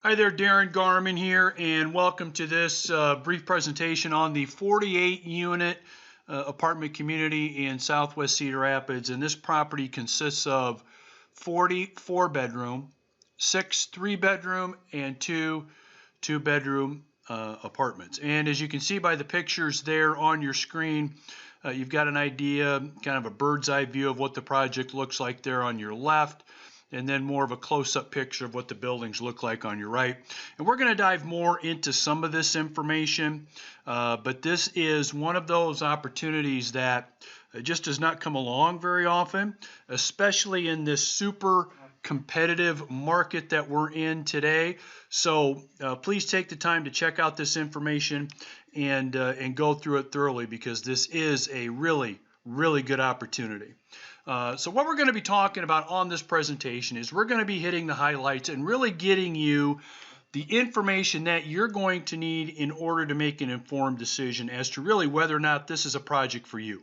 Hi there, Darin Garman here, and welcome to this brief presentation on the 48 unit apartment community in Southwest Cedar Rapids. And this property consists of 44 bedroom, 6 3-bedroom, and 2 2-bedroom apartments. And as you can see by the pictures there on your screen, you've got an idea, kind of a bird's eye view of what the project looks like there on your left, and then more of a close-up picture of what the buildings look like on your right. And we're going to dive more into some of this information, but this is one of those opportunities that just does not come along very often, especially in this super competitive market that we're in today. So please take the time to check out this information and go through it thoroughly, because this is a really good opportunity. So what we're going to be talking about on this presentation is we're going to be hitting the highlights and really getting you the information that you're going to need in order to make an informed decision as to really whether or not this is a project for you.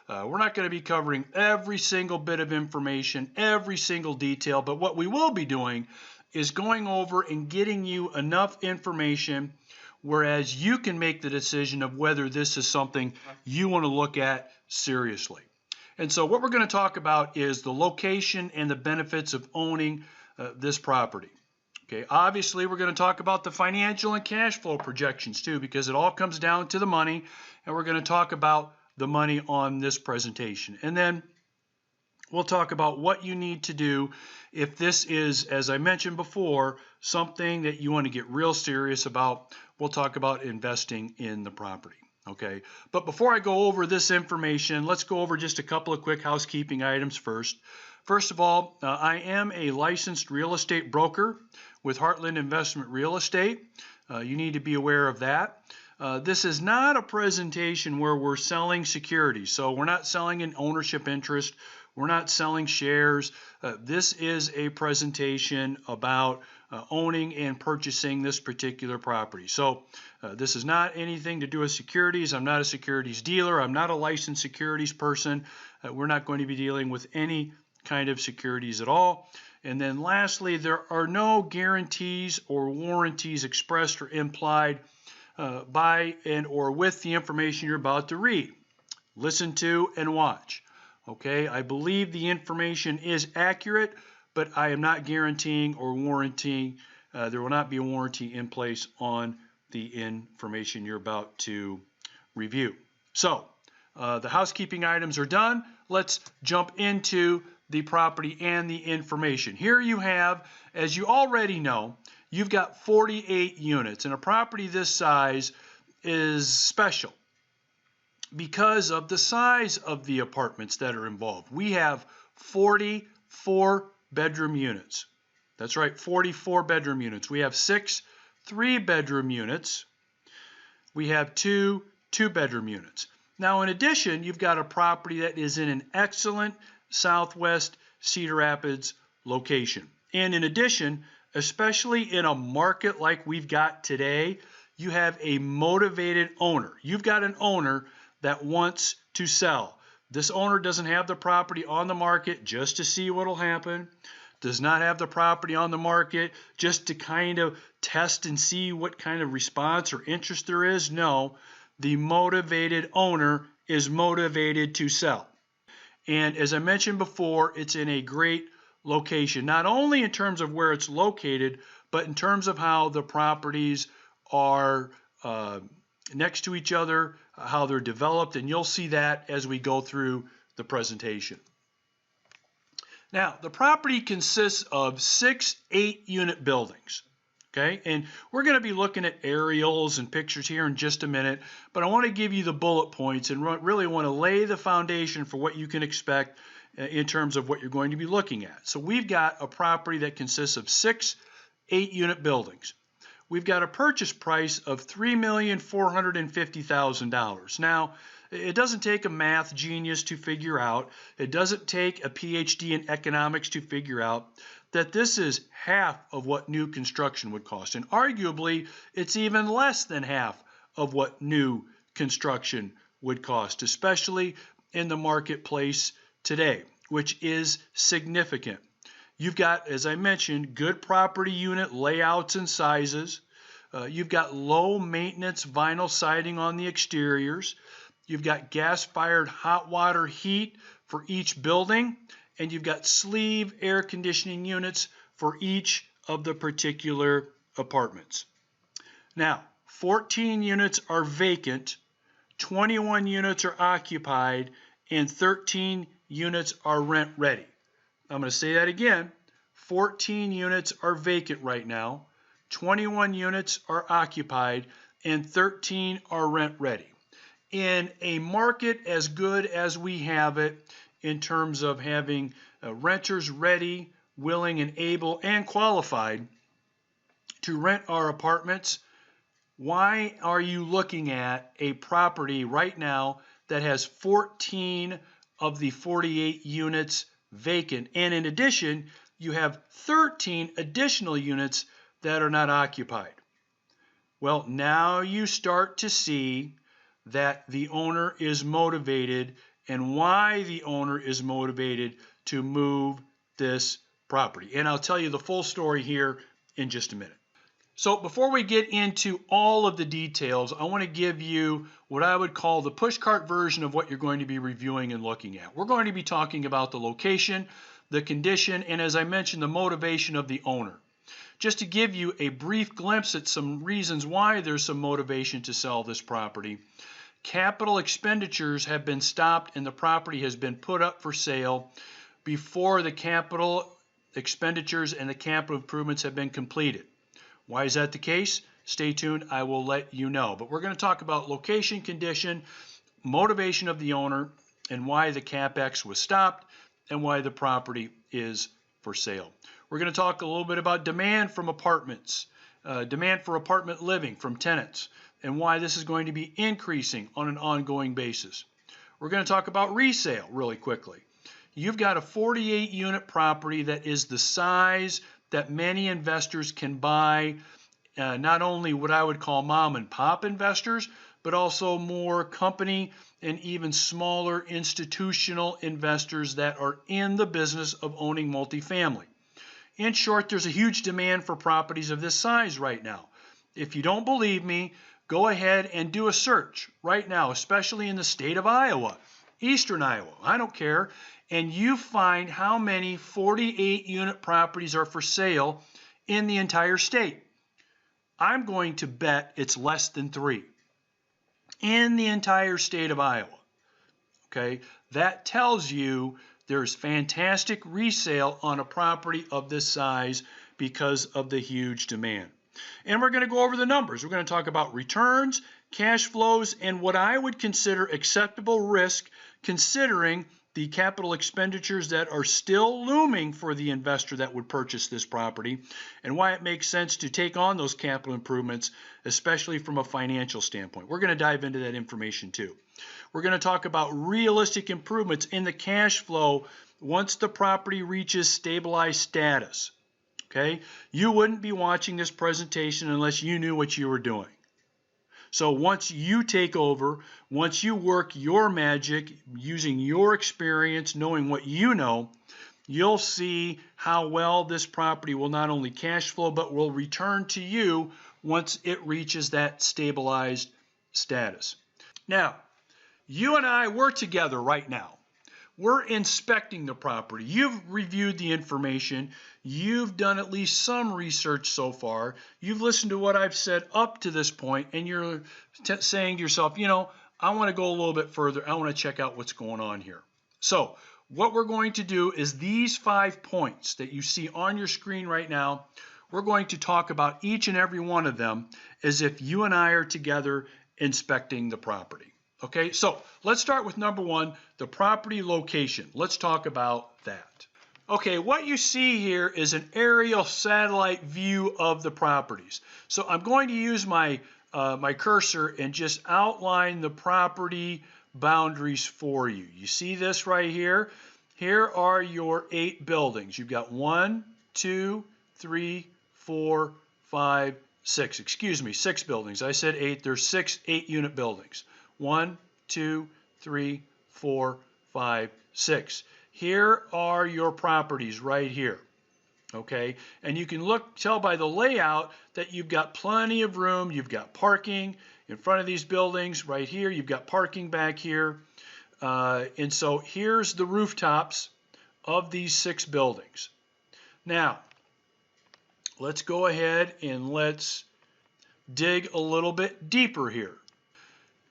We're not going to be covering every single bit of information, every single detail, but what we will be doing is going over and getting you enough information whereas you can make the decision of whether this is something you want to look at seriously. And so what we're going to talk about is the location and the benefits of owning this property. Okay, obviously we're going to talk about the financial and cash flow projections too, because it all comes down to the money, and we're going to talk about the money on this presentation. And then we'll talk about what you need to do if this is, as I mentioned before, something that you want to get real serious about. We'll talk about investing in the property. Okay, but before I go over this information, let's go over just a couple of quick housekeeping items first. First of all, I am a licensed real estate broker with Heartland Investment Real Estate. You need to be aware of that. This is not a presentation where we're selling securities, so we're not selling an ownership interest. We're not selling shares. This is a presentation about owning and purchasing this particular property. So this is not anything to do with securities. I'm not a securities dealer. I'm not a licensed securities person. We're not going to be dealing with any kind of securities at all. And then lastly, there are no guarantees or warranties expressed or implied by and or with the information you're about to read, listen to, and watch. Okay, I believe the information is accurate, but I am not guaranteeing or warranting. There will not be a warranty in place on the information you're about to review. So the housekeeping items are done. Let's jump into the property and the information. Here you have, as you already know, you've got 48 units, and a property this size is special because of the size of the apartments that are involved. We have 44 bedroom units. That's right, 44 bedroom units. We have 6 3-bedroom units. We have 2 2-bedroom units. Now, in addition, you've got a property that is in an excellent Southwest Cedar Rapids location. And in addition, especially in a market like we've got today, you have a motivated owner. You've got an owner that wants to sell. This owner doesn't have the property on the market just to see what will happen, does not have the property on the market just to kind of test and see what kind of response or interest there is. No, the motivated owner is motivated to sell. And as I mentioned before, it's in a great location, not only in terms of where it's located, but in terms of how the properties are next to each other, how they're developed, and you'll see that as we go through the presentation. Now, the property consists of 6 8-unit buildings. Okay, and we're going to be looking at aerials and pictures here in just a minute, but I want to give you the bullet points and really want to lay the foundation for what you can expect in terms of what you're going to be looking at. So we've got a property that consists of 6 8-unit buildings. We've got a purchase price of $3,450,000. Now, it doesn't take a math genius to figure out, it doesn't take a PhD in economics to figure out that this is half of what new construction would cost. And arguably, it's even less than half of what new construction would cost, especially in the marketplace today, which is significant. You've got, as I mentioned, good property unit layouts and sizes. You've got low maintenance vinyl siding on the exteriors. You've got gas-fired hot water heat for each building, and you've got sleeve air conditioning units for each of the particular apartments. Now, 14 units are vacant, 21 units are occupied, and 13 units are rent ready. I'm going to say that again. 14 units are vacant right now, 21 units are occupied, and 13 are rent ready. In a market as good as we have it in terms of having renters ready, willing, and able, and qualified to rent our apartments, why are you looking at a property right now that has 14 of the 48 units vacant? And in addition, you have 13 additional units that are not occupied. Well, now you start to see that the owner is motivated and why the owner is motivated to move this property. And I'll tell you the full story here in just a minute. So before we get into all of the details, I want to give you what I would call the pushcart version of what you're going to be reviewing and looking at. We're going to be talking about the location, the condition, and as I mentioned, the motivation of the owner. Just to give you a brief glimpse at some reasons why there's some motivation to sell this property. Capital expenditures have been stopped and the property has been put up for sale before the capital expenditures and the capital improvements have been completed. Why is that the case? Stay tuned, I will let you know. But we're going to talk about location, condition, motivation of the owner, and why the CapEx was stopped and why the property is for sale. We're going to talk a little bit about demand from apartments, demand for apartment living from tenants, and why this is going to be increasing on an ongoing basis. We're going to talk about resale really quickly. You've got a 48 unit property that is the size that many investors can buy, not only what I would call mom and pop investors, but also more company and even smaller institutional investors that are in the business of owning multifamily. In short, there's a huge demand for properties of this size right now. If you don't believe me, go ahead and do a search right now, especially in the state of Iowa, eastern Iowa, I don't care, and you find how many 48 unit properties are for sale in the entire state. I'm going to bet it's less than 3 in the entire state of Iowa. Okay, that tells you there's fantastic resale on a property of this size because of the huge demand. And we're going to go over the numbers. We're going to talk about returns, cash flows, and what I would consider acceptable risk considering the capital expenditures that are still looming for the investor that would purchase this property, and why it makes sense to take on those capital improvements, especially from a financial standpoint. We're going to dive into that information too. We're going to talk about realistic improvements in the cash flow once the property reaches stabilized status. Okay, you wouldn't be watching this presentation unless you knew what you were doing. So once you take over, once you work your magic using your experience, knowing what you know, you'll see how well this property will not only cash flow, but will return to you once it reaches that stabilized status. Now, you and I, we're together right now. We're inspecting the property. You've reviewed the information. You've done at least some research so far. You've listened to what I've said up to this point, and you're saying to yourself, you know, I want to go a little bit further. I want to check out what's going on here. So what we're going to do is these 5 points that you see on your screen right now, we're going to talk about each and every one of them as if you and I are together inspecting the property. Okay, so let's start with number 1, the property location. Let's talk about that. Okay, what you see here is an aerial satellite view of the properties. So I'm going to use my cursor and just outline the property boundaries for you. You see this right here? Here are your 8 buildings. You've got 1, 2, 3, 4, 5, 6. Excuse me, 6 buildings. I said 8. There's 6 8-unit buildings. 1, 2, 3, 4, 5, 6. Here are your properties right here. Okay, and you can tell by the layout that you've got plenty of room. You've got parking in front of these buildings right here. You've got parking back here. And so here's the rooftops of these 6 buildings. Now, let's go ahead and let's dig a little bit deeper here.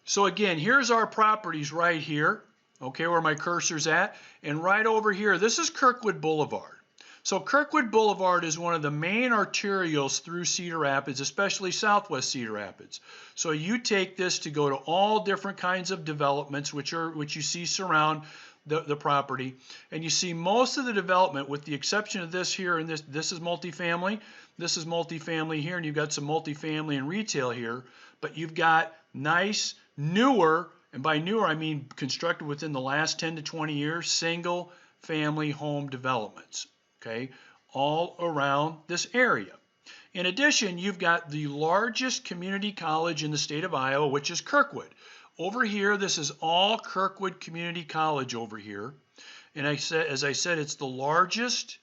So again, here's our properties right here, okay, where my cursor's at. And right over here, this is Kirkwood Boulevard. So Kirkwood Boulevard is one of the main arterials through Cedar Rapids, especially southwest Cedar Rapids. So you take this to go to all different kinds of developments which you see surround the property. And you see most of the development, with the exception of this here, and this is multifamily. This is multifamily here, and you've got some multifamily and retail here. But you've got nice, newer, and by newer I mean constructed within the last 10 to 20 years, single family home developments. Okay, all around this area. In addition, you've got the largest community college in the state of Iowa, which is Kirkwood. Over here, this is all Kirkwood Community College over here. And as I said, it's the largest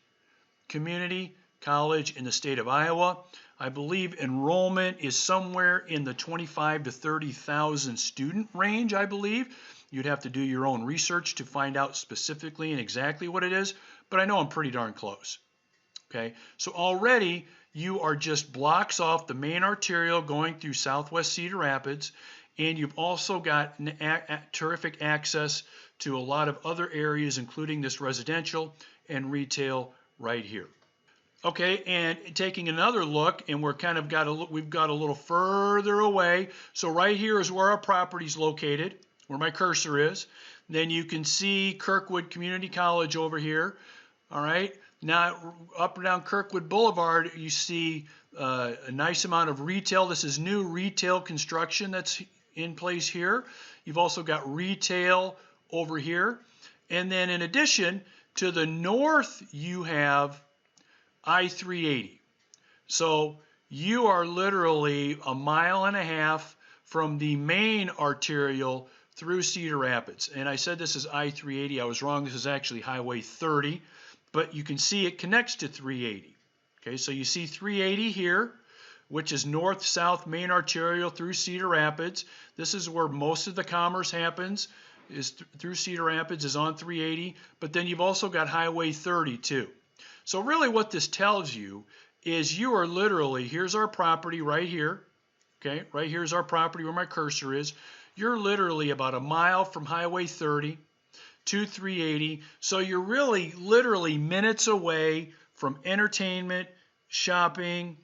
community college in the state of Iowa. I believe enrollment is somewhere in the 25 to 30,000 student range, I believe. You'd have to do your own research to find out specifically and exactly what it is, but I know I'm pretty darn close. Okay, so already you are just blocks off the main arterial going through southwest Cedar Rapids, and you've also got terrific access to a lot of other areas, including this residential and retail right here. Okay, and taking another look, and we've got a little further away. So right here is where our property is located, where my cursor is. Then you can see Kirkwood Community College over here. All right, now up and down Kirkwood Boulevard, you see a nice amount of retail. This is new retail construction that's in place here. You've also got retail over here. And then in addition, to the north, you have I-380. So you are literally a mile and a half from the main arterial through Cedar Rapids. And I said this is I-380. I was wrong. This is actually Highway 30. But you can see it connects to 380. Okay, so you see 380 here, which is north-south main arterial through Cedar Rapids. This is where most of the commerce happens, is through Cedar Rapids, is on 380. But then you've also got Highway 30 too. So really what this tells you is you are literally, here's our property right here. Okay, right here's our property where my cursor is. You're literally about a mile from Highway 30 to 380. So you're really literally minutes away from entertainment, shopping,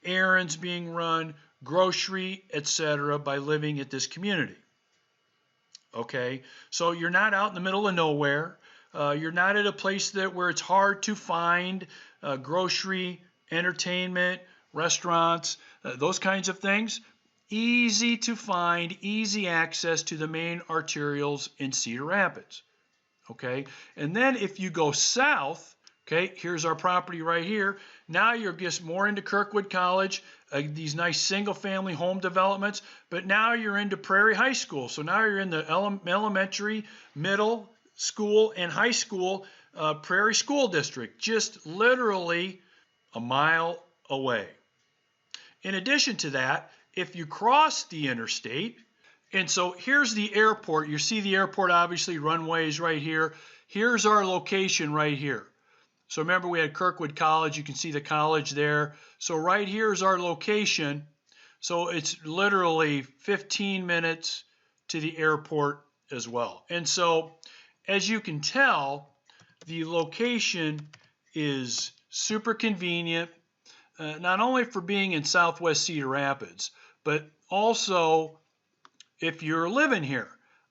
errands being run, grocery, etc. by living at this community. Okay, so you're not out in the middle of nowhere. You're not at a place where it's hard to find grocery, entertainment, restaurants, those kinds of things. Easy to find, easy access to the main arterials in Cedar Rapids. Okay, and then if you go south, okay, here's our property right here. Now you're just more into Kirkwood College, these nice single-family home developments, but now you're into Prairie High School. So now you're in the elementary, middle school, and high school Prairie School District, just literally a mile away. In addition to that, if you cross the interstate, and so here's the airport. You see the airport, obviously, runways right here. Here's our location right here. So remember, we had Kirkwood College. You can see the college there. So right here is our location. So it's literally 15 minutes to the airport as well. And so, as you can tell, the location is super convenient, not only for being in southwest Cedar Rapids, but also if you're living here.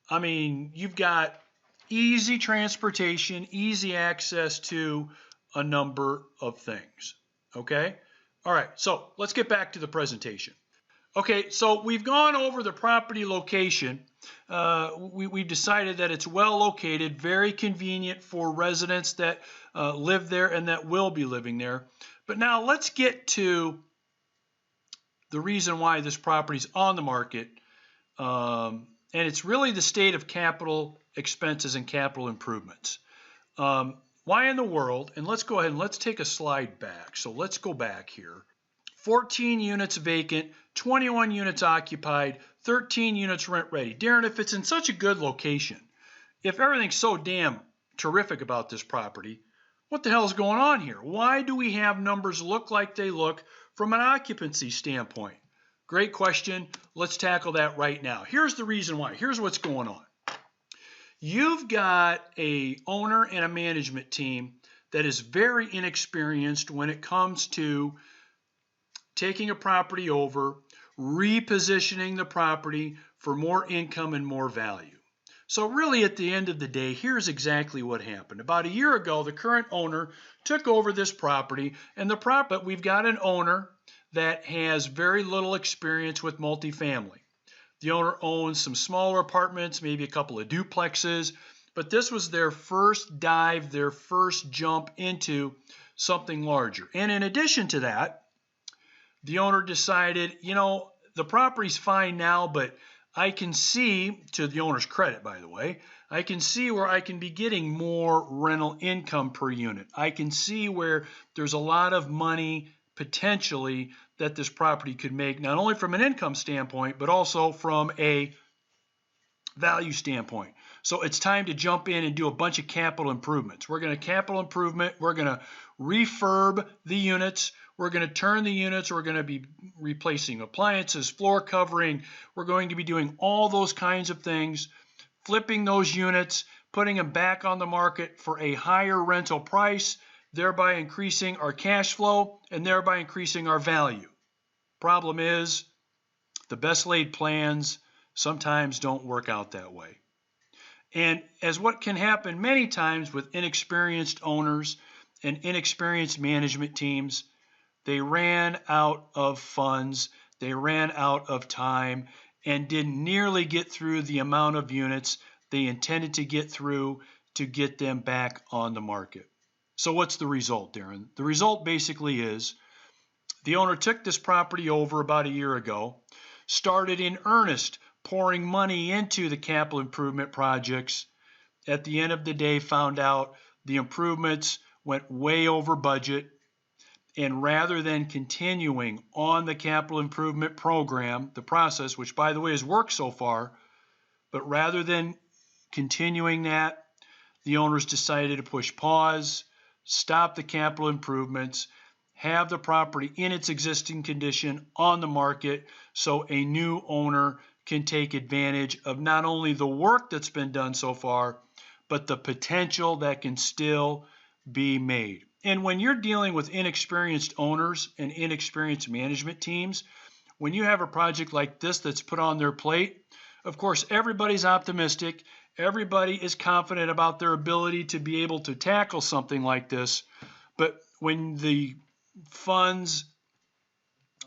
I mean, you've got easy transportation, easy access to a number of things. Okay? All right, so let's get back to the presentation. Okay, so we've gone over the property location. We decided that it's well located, very convenient for residents that live there and that will be living there. But now let's get to the reason why this property is on the market. And it's really the state of capital expenses and capital improvements. Why in the world, and let's go ahead and let's take a slide back. So let's go back here. 14 units vacant, 21 units occupied, 13 units rent ready. Darin, if it's in such a good location, if everything's so damn terrific about this property, what the hell is going on here? Why do we have numbers look like they look from an occupancy standpoint? Great question. Let's tackle that right now. Here's the reason why. Here's what's going on. You've got a owner and a management team that is very inexperienced when it comes to taking a property over, repositioning the property for more income and more value. So really at the end of the day, here's exactly what happened. About a year ago, the current owner took over this property, and we've got an owner that has very little experience with multifamily. The owner owns some smaller apartments, maybe a couple of duplexes, but this was their first dive, their first jump into something larger. And in addition to that, the owner decided, you know, the property's fine now, but I can see, to the owner's credit, by the way, I can see where I can be getting more rental income per unit. I can see where there's a lot of money potentially that this property could make, not only from an income standpoint, but also from a value standpoint. So it's time to jump in and do a bunch of capital improvements. We're going to capital improvement. We're going to refurb the units. We're going to turn the units. We're going to be replacing appliances, floor covering. We're going to be doing all those kinds of things, flipping those units, putting them back on the market for a higher rental price, thereby increasing our cash flow and thereby increasing our value. Problem is, the best laid plans sometimes don't work out that way. And as what can happen many times with inexperienced owners and inexperienced management teams, they ran out of funds, they ran out of time, and didn't nearly get through the amount of units they intended to get through to get them back on the market. So what's the result, Darin? The result basically is the owner took this property over about a year ago, started in earnest pouring money into the capital improvement projects. At the end of the day, found out the improvements went way over budget. And rather than continuing on the capital improvement program, the process, which by the way has worked so far, but rather than continuing that, the owners decided to push pause, stop the capital improvements, have the property in its existing condition on the market so a new owner can take advantage of not only the work that's been done so far, but the potential that can still be made. And when you're dealing with inexperienced owners and inexperienced management teams, when you have a project like this that's put on their plate, of course, everybody's optimistic. Everybody is confident about their ability to be able to tackle something like this. But when the funds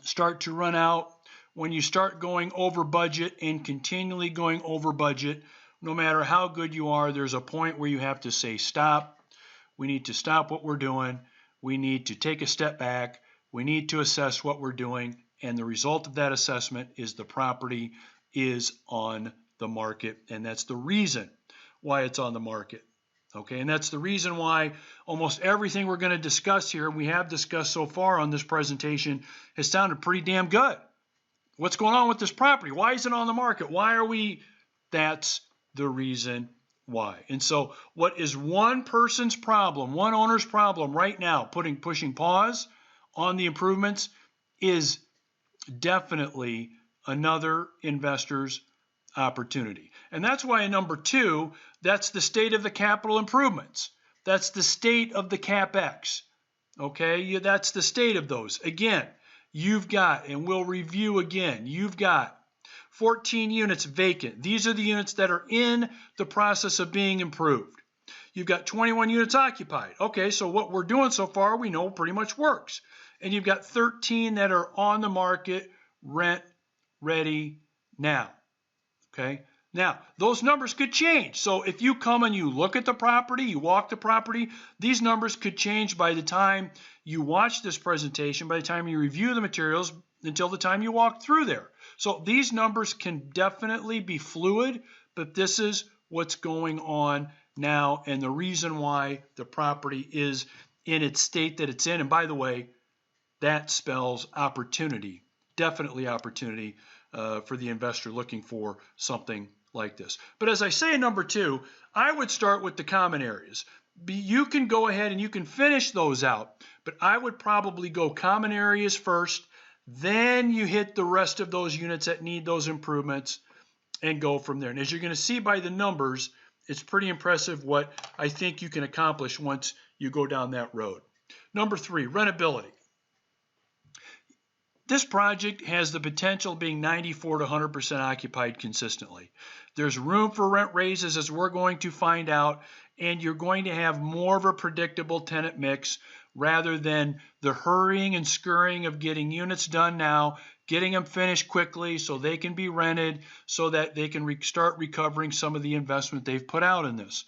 start to run out, when you start going over budget and continually going over budget, no matter how good you are, there's a point where you have to say, stop. We need to stop what we're doing. We need to take a step back. We need to assess what we're doing. And the result of that assessment is the property is on the market. And that's the reason why it's on the market. Okay, and that's the reason why almost everything we're going to discuss here, we have discussed so far on this presentation, has sounded pretty damn good. What's going on with this property? Why is it on the market? Why are we? That's the reason why. And so what is one person's problem, one owner's problem right now, pushing pause on the improvements, is definitely another investor's opportunity. And that's why in number 2, that's the state of the capital improvements. That's the state of the CapEx. Okay, that's the state of those. Again, you've got, and we'll review again, you've got 14 units vacant. These are the units that are in the process of being improved. You've got 21 units occupied. Okay, so what we're doing so far, we know pretty much works. And you've got 13 that are on the market, rent ready now. Okay, now those numbers could change. So if you come and you look at the property, you walk the property, these numbers could change by the time you watch this presentation, by the time you review the materials, until the time you walk through there. So these numbers can definitely be fluid, but this is what's going on now and the reason why the property is in its state that it's in. And by the way, that spells opportunity, definitely opportunity for the investor looking for something like this. But as I say in number 2, I would start with the common areas. You can go ahead and you can finish those out, but I would probably go common areas first, then you hit the rest of those units that need those improvements and go from there. And as you're going to see by the numbers, it's pretty impressive what I think you can accomplish once you go down that road. Number 3, rentability. This project has the potential of being 94 to 100% occupied consistently. There's room for rent raises, as we're going to find out, and you're going to have more of a predictable tenant mix rather than the hurrying and scurrying of getting units done now, getting them finished quickly so they can be rented so that they can start recovering some of the investment they've put out in this.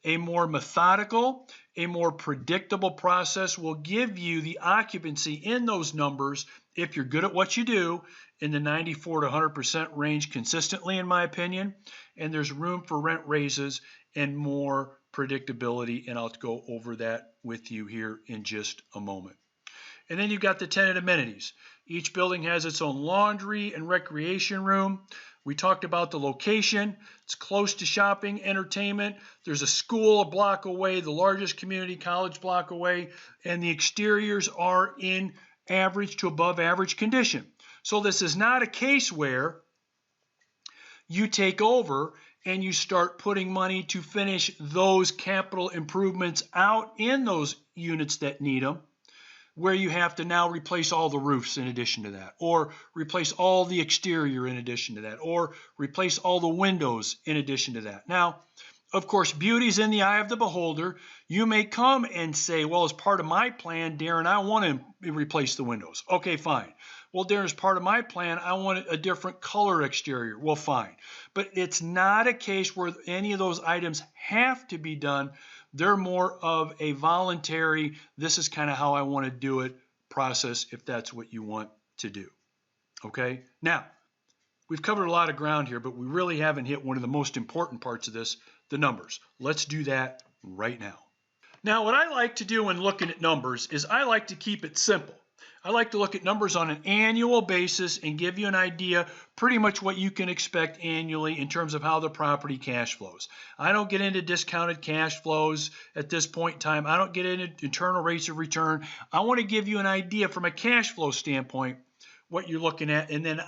A more methodical, a more predictable process will give you the occupancy in those numbers, if you're good at what you do, in the 94 to 100% range consistently, in my opinion. And there's room for rent raises and more predictability, and I'll go over that with you here in just a moment. And then you've got the tenant amenities. Each building has its own laundry and recreation room. We talked about the location. It's close to shopping, entertainment. There's a school a block away, the largest community college block away, and the exteriors are in average to above average condition. So this is not a case where you take over and you start putting money to finish those capital improvements out in those units that need them, where you have to now replace all the roofs in addition to that, or replace all the exterior in addition to that, or replace all the windows in addition to that. Now, of course, beauty's in the eye of the beholder. You may come and say, well, as part of my plan, Darin, I want to replace the windows. Okay, fine. Well, Darin, as part of my plan, I want a different color exterior. Well, fine. But it's not a case where any of those items have to be done. They're more of a voluntary, this is kind of how I want to do it process, if that's what you want to do. Okay? Now, we've covered a lot of ground here, but we really haven't hit one of the most important parts of this, the numbers. Let's do that right now. Now, what I like to do when looking at numbers is I like to keep it simple. I like to look at numbers on an annual basis and give you an idea pretty much what you can expect annually in terms of how the property cash flows. I don't get into discounted cash flows at this point in time. I don't get into internal rates of return. I want to give you an idea from a cash flow standpoint what you're looking at, and then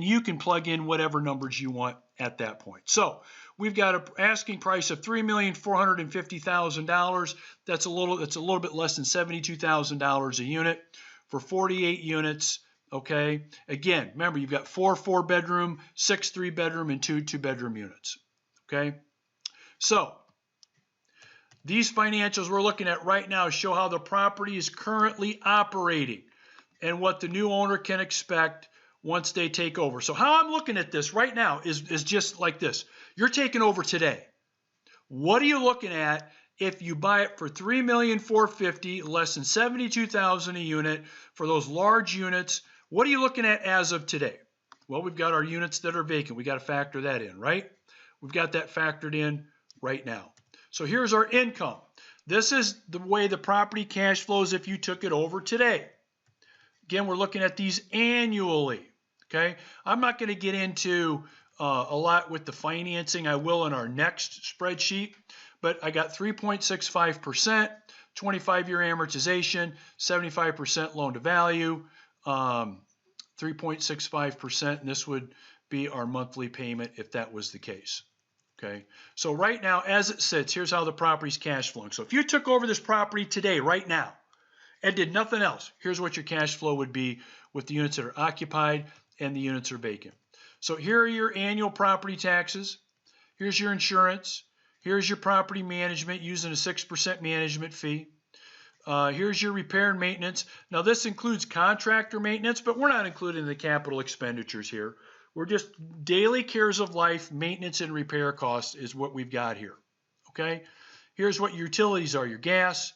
you can plug in whatever numbers you want at that point. So we've got an asking price of $3,450,000. That's a little bit less than $72,000 a unit for 48 units. Okay, again, remember, you've got 4 4-bedroom, 6 3-bedroom, and 2 2-bedroom units. Okay, so these financials we're looking at right now show how the property is currently operating and what the new owner can expect once they take over. So how I'm looking at this right now is just like this. You're taking over today. What are you looking at if you buy it for $3,450,000, less than $72,000 a unit for those large units? What are you looking at as of today? Well, we've got our units that are vacant. We got to factor that in, right? We've got that factored in right now. So here's our income. This is the way the property cash flows if you took it over today. Again, we're looking at these annually. Okay, I'm not going to get into a lot with the financing. I will in our next spreadsheet. But I got 3.65%, 25-year amortization, 75% loan to value, 3.65%, and this would be our monthly payment if that was the case. Okay, so right now, as it sits, here's how the property's cash flowing. So if you took over this property today, right now, and did nothing else, here's what your cash flow would be with the units that are occupied and the units are vacant. So here are your annual property taxes. Here's your insurance. Here's your property management using a 6% management fee. Here's your repair and maintenance. Now this includes contractor maintenance, but we're not including the capital expenditures here. We're just daily cares of life, maintenance and repair costs is what we've got here. Okay. Here's what your utilities are: your gas,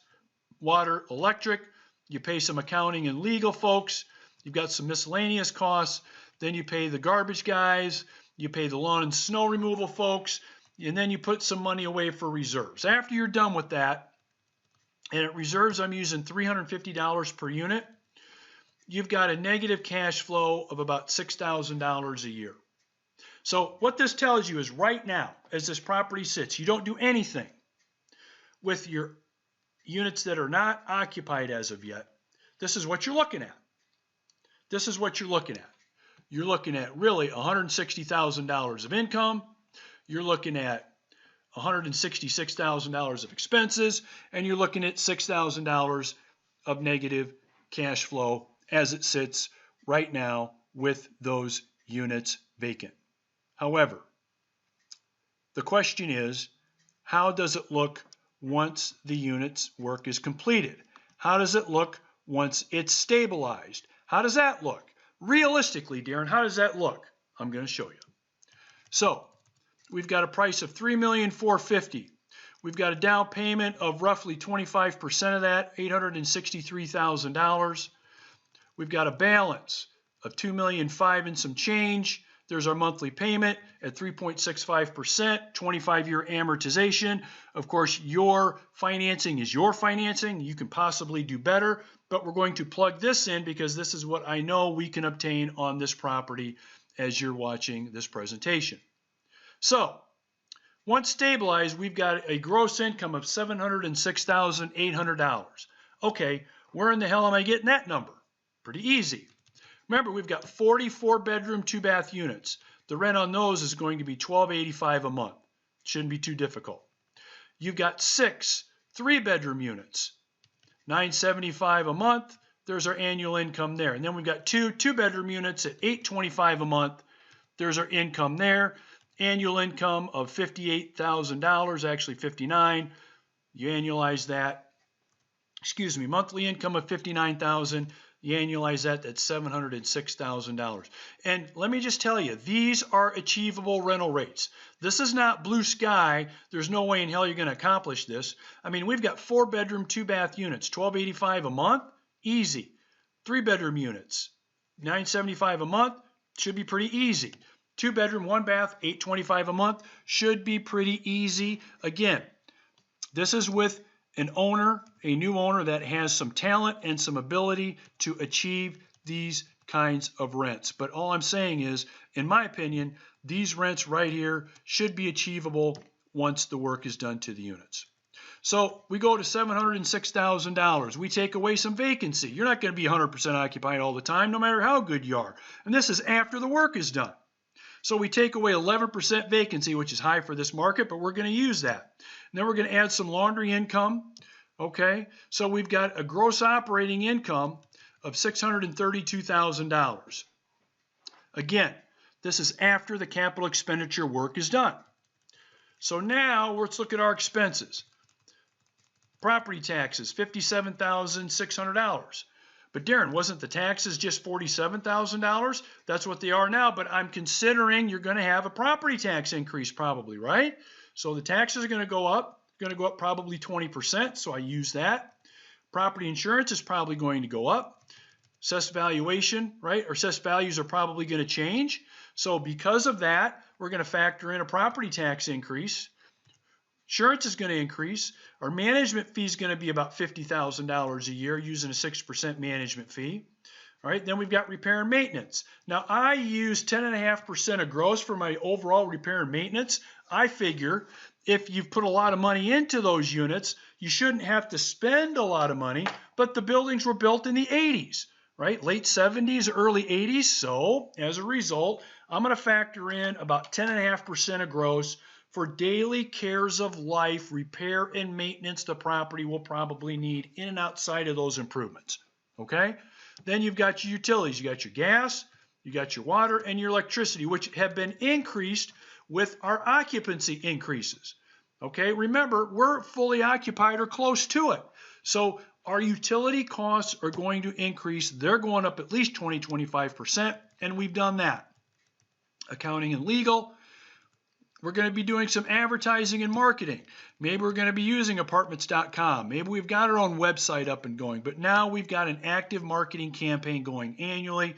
water, electric. You pay some accounting and legal folks. You've got some miscellaneous costs. Then you pay the garbage guys. You pay the lawn and snow removal folks. and then you put some money away for reserves. After you're done with that, and at reserves I'm using $350 per unit, you've got a negative cash flow of about $6,000 a year. So what this tells you is right now, as this property sits, you don't do anything with your units that are not occupied as of yet. This is what you're looking at. This is what you're looking at. You're looking at really $160,000 of income. You're looking at $166,000 of expenses, and you're looking at $6,000 of negative cash flow as it sits right now with those units vacant. However, the question is, how does it look once the unit's work is completed? How does it look once it's stabilized? How does that look? Realistically, Darin, how does that look? I'm going to show you. So, we've got a price of $3,450,000. We've got a down payment of roughly 25% of that, $863,000. We've got a balance of $2,500,000 and some change. There's our monthly payment at 3.65%, 25-year amortization. Of course, your financing is your financing. You can possibly do better, but we're going to plug this in because this is what I know we can obtain on this property as you're watching this presentation. So, once stabilized, we've got a gross income of $706,800. Okay, where in the hell am I getting that number? Pretty easy. Remember, we've got 44 bedroom, 2-bath units. The rent on those is going to be $1,285 a month. Shouldn't be too difficult. You've got 6 3-bedroom units, $975 a month. There's our annual income there. And then we've got 2 2-bedroom units at $825 a month. There's our income there. Annual income of $58,000, actually $59,000. You annualize that. Excuse me, monthly income of $59,000. You annualize that, that's $706,000. And let me just tell you, these are achievable rental rates. This is not blue sky. There's no way in hell you're going to accomplish this. I mean, we've got 4-bedroom, 2-bath units, $1,285 a month, easy. 3-bedroom units, $975 a month, should be pretty easy. 2-bedroom, 1-bath, $825 a month, should be pretty easy. Again, this is with an owner, a new owner that has some talent and some ability to achieve these kinds of rents. But all I'm saying is, in my opinion, these rents right here should be achievable once the work is done to the units. So we go to $706,000. We take away some vacancy. You're not going to be 100% occupied all the time, no matter how good you are. And this is after the work is done. So we take away 11% vacancy, which is high for this market, but we're going to use that. And then we're going to add some laundry income. Okay, so we've got a gross operating income of $632,000. Again, this is after the capital expenditure work is done. So now let's look at our expenses. Property taxes, $57,600. But Darin, wasn't the taxes just $47,000? That's what they are now, but I'm considering you're going to have a property tax increase probably, right? So the taxes are going to go up probably 20%, so I use that. Property insurance is probably going to go up. Assessed valuation, right, or assessed values are probably going to change. So because of that, we're going to factor in a property tax increase. Insurance is going to increase. Our management fee is going to be about $50,000 a year using a 6% management fee. All right, then we've got repair and maintenance. Now, I use 10.5% of gross for my overall repair and maintenance. I figure if you've put a lot of money into those units, you shouldn't have to spend a lot of money, but the buildings were built in the 80s, right? Late 70s, early 80s. So as a result, I'm going to factor in about 10.5% of gross for daily cares of life, repair and maintenance the property will probably need in and outside of those improvements, okay? Then you've got your utilities. You got your gas, you got your water, and your electricity, which have been increased with our occupancy increases, okay? Remember, we're fully occupied or close to it. So our utility costs are going to increase. They're going up at least 20-25%, and we've done that. Accounting and legal. We're going to be doing some advertising and marketing. Maybe we're going to be using apartments.com. Maybe we've got our own website up and going, but now we've got an active marketing campaign going annually.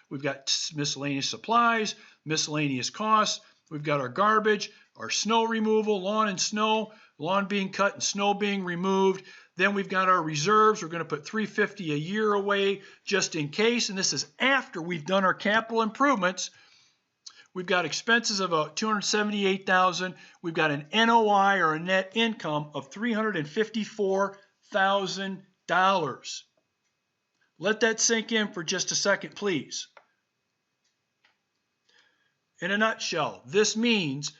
We've got miscellaneous supplies, miscellaneous costs, We've got our garbage, our snow removal, lawn and snow, lawn being cut and snow being removed. Then we've got our reserves. We're going to put $350 a year away just in case. And this is after we've done our capital improvements. We've got expenses of $278,000. We've got an NOI, or a net income, of $354,000. Let that sink in for just a second, please. In a nutshell, this means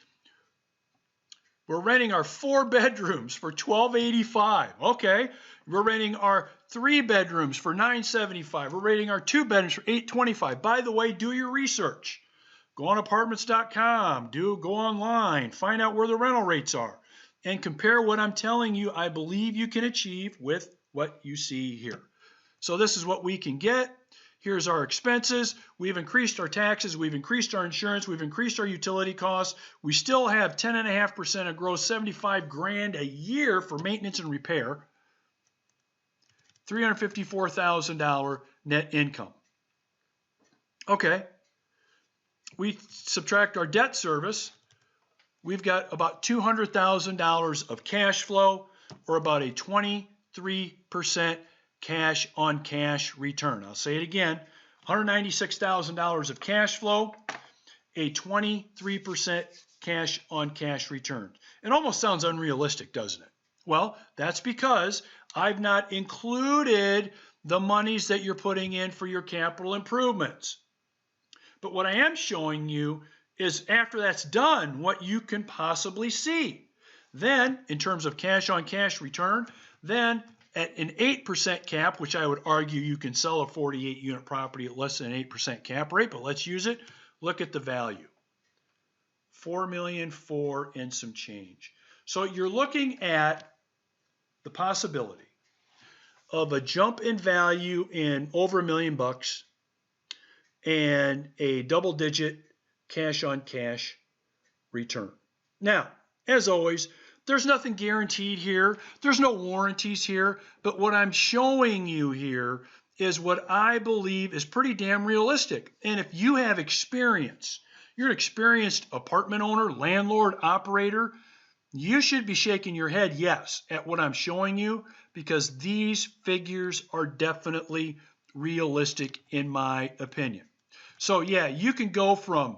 we're renting our 4 bedrooms for $1,285. Okay. We're renting our 3 bedrooms for $975. We're renting our 2 bedrooms for $825. By the way, do your research. Go on apartments.com. Go online. Find out where the rental rates are. And compare what I'm telling you I believe you can achieve with what you see here. So this is what we can get. Here's our expenses. We've increased our taxes. We've increased our insurance. We've increased our utility costs. We still have 10.5% of gross, $75,000 a year for maintenance and repair. $354,000 net income. Okay. We subtract our debt service. We've got about $200,000 of cash flow, or about a 23% cash on cash return. I'll say it again, $196,000 of cash flow, a 23% cash on cash return. It almost sounds unrealistic, doesn't it? Well, that's because I've not included the monies that you're putting in for your capital improvements. But what I am showing you is, after that's done, what you can possibly see. Then, in terms of cash on cash return, then at an 8% cap, which I would argue you can sell a 48 unit property at less than an 8% cap rate, but let's use it. Look at the value. $4,000,004 and some change. So you're looking at the possibility of a jump in value in over $1 million and a double-digit cash on cash return. Now, as always, there's nothing guaranteed here. There's no warranties here. But what I'm showing you here is what I believe is pretty damn realistic. And if you have experience, you're an experienced apartment owner, landlord, operator, you should be shaking your head yes at what I'm showing you, because these figures are definitely realistic in my opinion. So yeah, you can go from,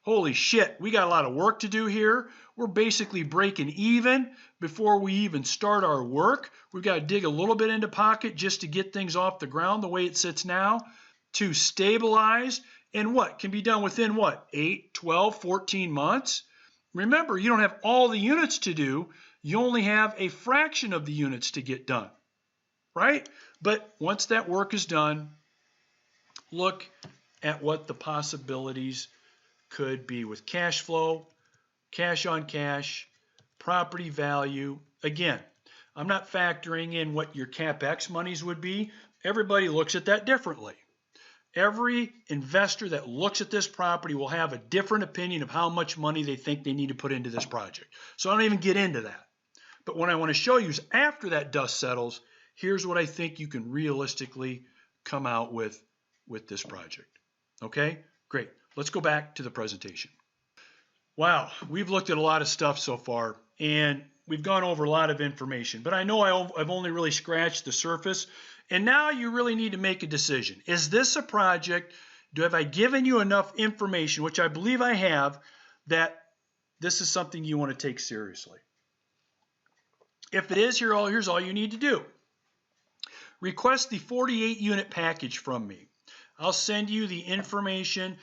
holy shit, we got a lot of work to do here. We're basically breaking even before we even start our work. We've got to dig a little bit into pocket just to get things off the ground the way it sits now, to stabilize, and what can be done within what, 8, 12, 14 months? Remember, you don't have all the units to do. You only have a fraction of the units to get done, right? But once that work is done, look at what the possibilities could be with cash flow, cash on cash, property value. Again, I'm not factoring in what your CapEx monies would be. Everybody looks at that differently. Every investor that looks at this property will have a different opinion of how much money they think they need to put into this project. So I don't even get into that. But what I want to show you is, after that dust settles, here's what I think you can realistically come out with this project. Okay, great. Let's go back to the presentation. Wow, we've looked at a lot of stuff so far, and we've gone over a lot of information, but I know I've only really scratched the surface, and now you really need to make a decision. Is this a project? Have I given you enough information, which I believe I have, that this is something you want to take seriously? If it is, here's all you need to do. Request the 48 unit package from me. I'll send you the information,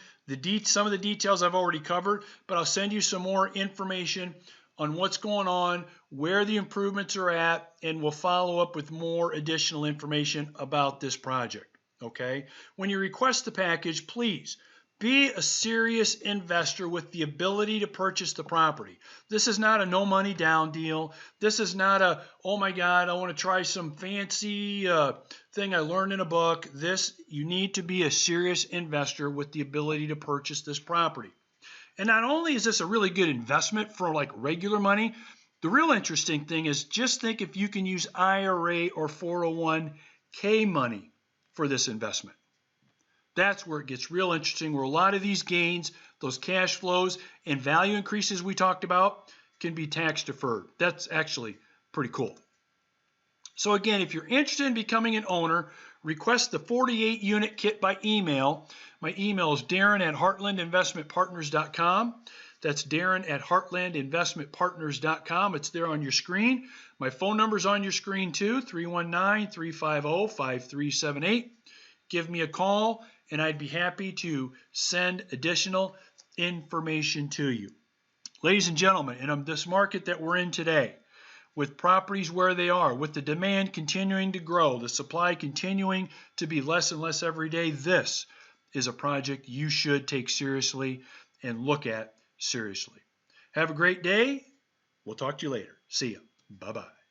some of the details I've already covered, but I'll send you some more information on what's going on, where the improvements are at, and we'll follow up with more additional information about this project, okay? When you request the package, please be a serious investor with the ability to purchase the property. This is not a no money down deal. This is not a, oh my God, I want to try some fancy thing I learned in a book. You need to be a serious investor with the ability to purchase this property. And not only is this a really good investment for like regular money, the real interesting thing is, just think if you can use IRA or 401k money for this investment. That's where it gets real interesting, where a lot of these gains, those cash flows and value increases we talked about can be tax deferred. That's actually pretty cool. So again, if you're interested in becoming an owner, request the 48 unit kit by email. My email is Darin@heartlandinvestmentpartners.com. That's Darin@heartlandinvestmentpartners.com. It's there on your screen. My phone number is on your screen too, 319-350-5378. Give me a call and I'd be happy to send additional information to you. Ladies and gentlemen, in this market that we're in today, with properties where they are, with the demand continuing to grow, the supply continuing to be less and less every day, this is a project you should take seriously and look at seriously. Have a great day. We'll talk to you later. See ya. Bye-bye.